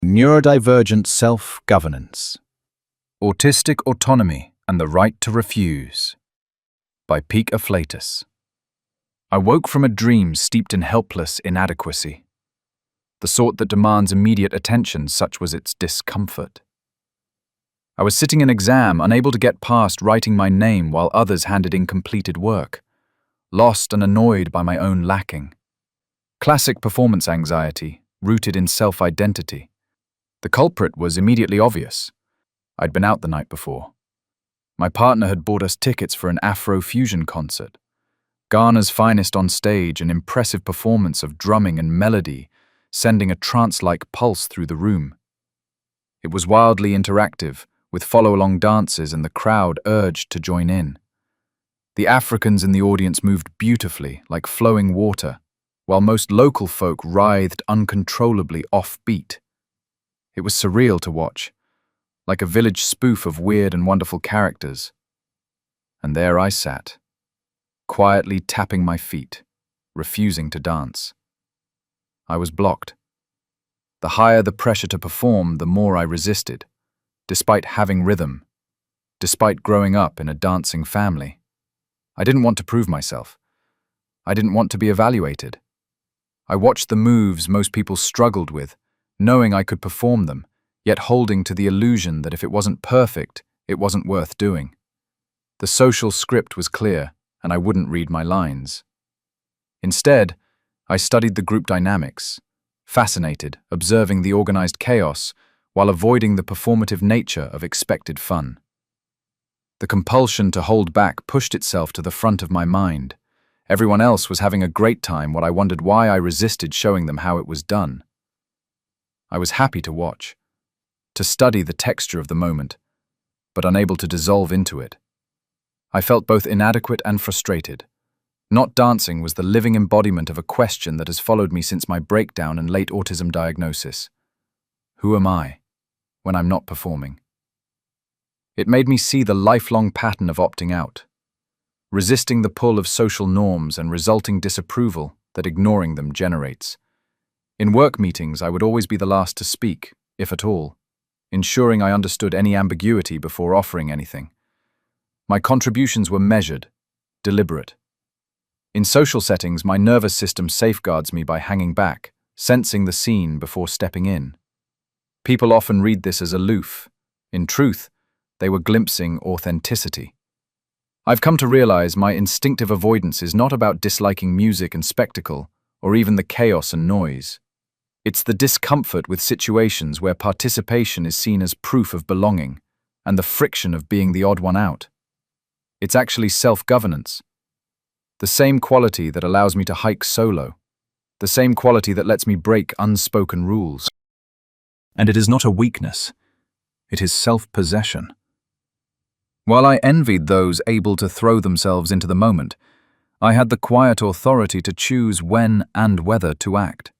Neurodivergent Self-Governance. Autistic Autonomy and the Right to Refuse by Afro-fusion. I woke from a dream steeped in helpless inadequacy, the sort that demands immediate attention, such was its discomfort. I was sitting an exam, unable to get past writing my name while others handed in completed work, lost and annoyed by my own lacking. Classic performance anxiety, rooted in self-identity. The culprit was immediately obvious. I'd been out the night before. My partner had bought us tickets for an Afro-fusion concert. Ghana's finest on stage, an impressive performance of drumming and melody, sending a trance-like pulse through the room. It was wildly interactive, with follow-along dances, and the crowd urged to join in. The Africans in the audience moved beautifully, like flowing water, while most local folk writhed uncontrollably off-beat. It was surreal to watch, like a village spoof of weird and wonderful characters. And there I sat, quietly tapping my feet, refusing to dance. I was blocked. The higher the pressure to perform, the more I resisted, despite having rhythm, despite growing up in a dancing family. I didn't want to prove myself. I didn't want to be evaluated. I watched the moves most people struggled with, knowing I could perform them, yet holding to the illusion that if it wasn't perfect, it wasn't worth doing. The social script was clear, and I wouldn't read my lines. Instead, I studied the group dynamics, fascinated, observing the organized chaos while avoiding the performative nature of expected fun. The compulsion to hold back pushed itself to the front of my mind. Everyone else was having a great time, while I wondered why I resisted showing them how it was done. I was happy to watch, to study the texture of the moment, but unable to dissolve into it. I felt both inadequate and frustrated. Not dancing was the living embodiment of a question that has followed me since my breakdown and late autism diagnosis. Who am I when I'm not performing? It made me see the lifelong pattern of opting out, resisting the pull of social norms and resulting disapproval that ignoring them generates. In work meetings, I would always be the last to speak, if at all, ensuring I understood any ambiguity before offering anything. My contributions were measured, deliberate. In social settings, my nervous system safeguards me by hanging back, sensing the scene before stepping in. People often read this as aloof. In truth, they were glimpsing authenticity. I've come to realize my instinctive avoidance is not about disliking music and spectacle, or even the chaos and noise. It's the discomfort with situations where participation is seen as proof of belonging, and the friction of being the odd one out. It's actually self-governance. The same quality that allows me to hike solo. The same quality that lets me break unspoken rules. And it is not a weakness. It is self-possession. While I envied those able to throw themselves into the moment, I had the quiet authority to choose when and whether to act.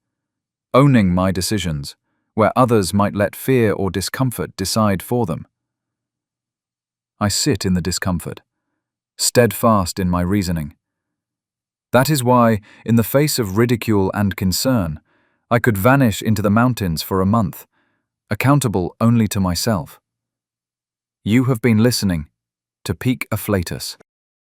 Owning my decisions, where others might let fear or discomfort decide for them. I sit in the discomfort, steadfast in my reasoning. That is why, in the face of ridicule and concern, I could vanish into the mountains for a month, accountable only to myself. You have been listening to Afro-fusion.